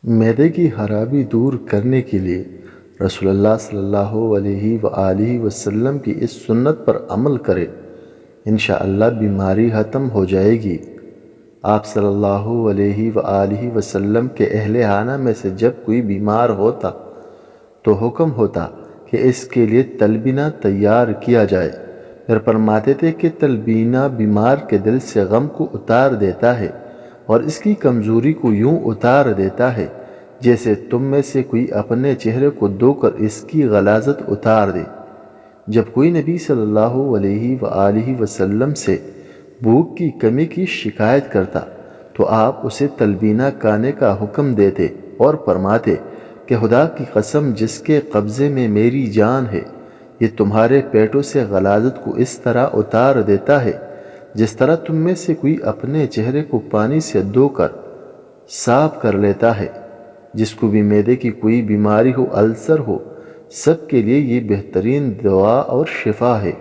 معدے کی خرابی دور کرنے کے لیے رسول اللہ صلی اللہ علیہ وآلہ وسلم کی اس سنت پر عمل کرے، انشاءاللہ بیماری ختم ہو جائے گی۔ آپ صلی اللہ علیہ وآلہ وسلم کے اہل خانہ میں سے جب کوئی بیمار ہوتا تو حکم ہوتا کہ اس کے لیے تلبینہ تیار کیا جائے۔ پھر فرماتے تھے کہ تلبینہ بیمار کے دل سے غم کو اتار دیتا ہے اور اس کی کمزوری کو یوں اتار دیتا ہے جیسے تم میں سے کوئی اپنے چہرے کو دھو کر اس کی غلاظت اتار دے۔ جب کوئی نبی صلی اللہ علیہ وآلہ وسلم سے بھوک کی کمی کی شکایت کرتا تو آپ اسے تلبینہ کھانے کا حکم دیتے اور فرماتے کہ خدا کی قسم جس کے قبضے میں میری جان ہے، یہ تمہارے پیٹوں سے غلاظت کو اس طرح اتار دیتا ہے جس طرح تم میں سے کوئی اپنے چہرے کو پانی سے دھو کر صاف کر لیتا ہے۔ جس کو بھی معدے کی کوئی بیماری ہو، السر ہو، سب کے لیے یہ بہترین دوا اور شفا ہے۔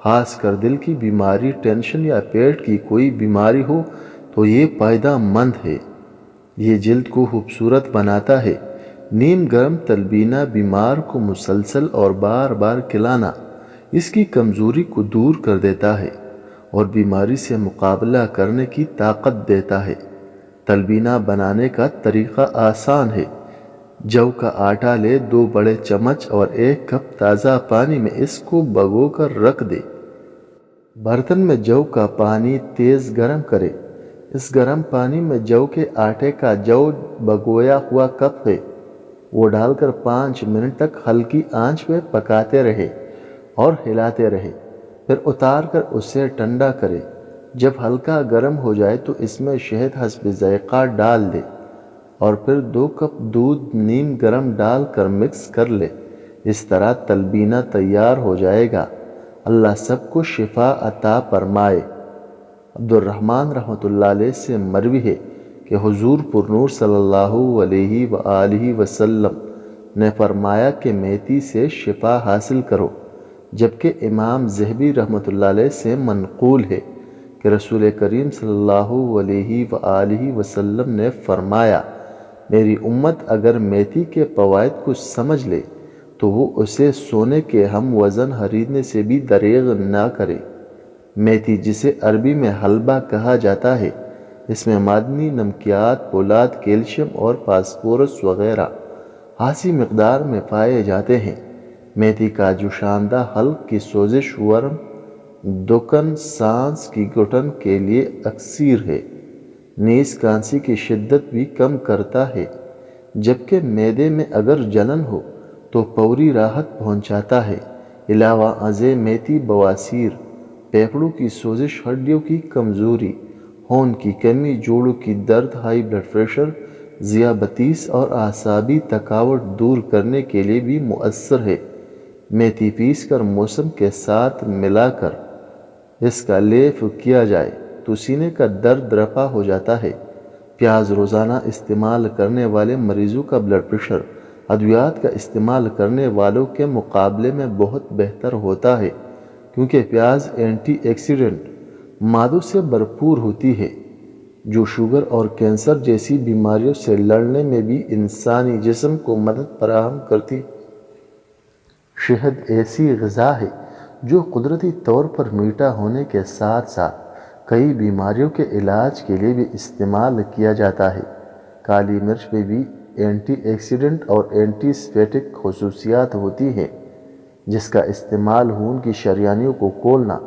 خاص کر دل کی بیماری، ٹینشن یا پیٹ کی کوئی بیماری ہو تو یہ فائدہ مند ہے۔ یہ جلد کو خوبصورت بناتا ہے۔ نیم گرم تلبینہ بیمار کو مسلسل اور بار بار کھلانا اس کی کمزوری کو دور کر دیتا ہے اور بیماری سے مقابلہ کرنے کی طاقت دیتا ہے۔ تلبینہ بنانے کا طریقہ آسان ہے۔ جو کا آٹا لے، 2 بڑے چمچ اور 1 کپ تازہ پانی میں اس کو بھگو کر رکھ دے۔ برتن میں جو کا پانی تیز گرم کرے۔ اس گرم پانی میں جو کے آٹے کا جو بھگویا ہوا کپ ہے وہ ڈال کر 5 منٹ تک ہلکی آنچ پہ پکاتے رہے اور ہلاتے رہے۔ پھر اتار کر اسے ٹھنڈا کرے۔ جب ہلکا گرم ہو جائے تو اس میں شہد حسب ذائقہ ڈال دے اور پھر 2 کپ دودھ نیم گرم ڈال کر مکس کر لے۔ اس طرح تلبینہ تیار ہو جائے گا۔ اللہ سب کو شفا عطا فرمائے۔ عبدالرحمن رحمۃ اللہ علیہ سے مروی ہے کہ حضور پر نور صلی اللہ علیہ وآلہ وسلم نے فرمایا کہ میتھی سے شفا حاصل کرو، جبکہ امام ذہبی رحمۃ اللہ علیہ سے منقول ہے کہ رسول کریم صلی اللہ علیہ وآلہ وسلم نے فرمایا، میری امت اگر میتھی کے فوائد کو سمجھ لے تو وہ اسے سونے کے ہم وزن خریدنے سے بھی دریغ نہ کرے۔ میتھی جسے عربی میں حلبہ کہا جاتا ہے، اس میں معدنی نمکیات، فولاد، کیلشیم اور فاسفورس وغیرہ خاصی مقدار میں پائے جاتے ہیں۔ میتھی کا جوشاندہ حلق کی سوزش، ورم، دکن، سانس کی گھٹن کے لیے اکسیر ہے۔ نیز کھانسی کی شدت بھی کم کرتا ہے، جبکہ معدے میں اگر جلن ہو تو فوری راحت پہنچاتا ہے۔ علاوہ ازیں میتھی بواسیر، پھیپھڑوں کی سوزش، ہڈیوں کی کمزوری، خون کی کمی، جوڑوں کی درد، ہائی بلڈ پریشر، ذیابیطس اور اعصابی تھکاوٹ دور کرنے کے لیے بھی مؤثر ہے۔ میتھی پیس کر موسم کے ساتھ ملا کر اس کا لیپ کیا جائے تو سینے کا درد رفع ہو جاتا ہے۔ پیاز روزانہ استعمال کرنے والے مریضوں کا بلڈ پریشر ادویات کا استعمال کرنے والوں کے مقابلے میں بہت بہتر ہوتا ہے، کیونکہ پیاز اینٹی آکسیڈنٹ مادوں سے بھرپور ہوتی ہے جو شوگر اور کینسر جیسی بیماریوں سے لڑنے میں بھی انسانی جسم کو مدد فراہم کرتی۔ شہد ایسی غذا ہے جو قدرتی طور پر میٹھا ہونے کے ساتھ ساتھ کئی بیماریوں کے علاج کے لیے بھی استعمال کیا جاتا ہے۔ کالی مرچ میں بھی اینٹی آکسیڈنٹ اور اینٹی سیپٹک خصوصیات ہوتی ہیں، جس کا استعمال خون کی شریانوں کو کھولنا،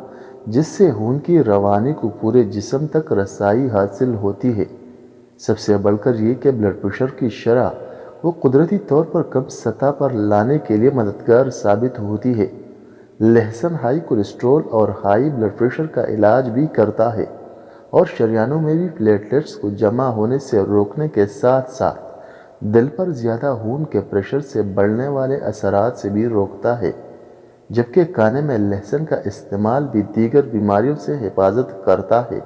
جس سے خون کی روانی کو پورے جسم تک رسائی حاصل ہوتی ہے۔ سب سے بڑھ کر یہ کہ بلڈ پریشر کی شرح کو قدرتی طور پر کم سطح پر لانے کے لیے مددگار ثابت ہوتی ہے۔ لہسن ہائی کولیسٹرول اور ہائی بلڈ پریشر کا علاج بھی کرتا ہے اور شریانوں میں بھی پلیٹلیٹس کو جمع ہونے سے روکنے کے ساتھ ساتھ دل پر زیادہ خون کے پریشر سے بڑھنے والے اثرات سے بھی روکتا ہے، جبکہ کھانے میں لہسن کا استعمال بھی دیگر بیماریوں سے حفاظت کرتا ہے۔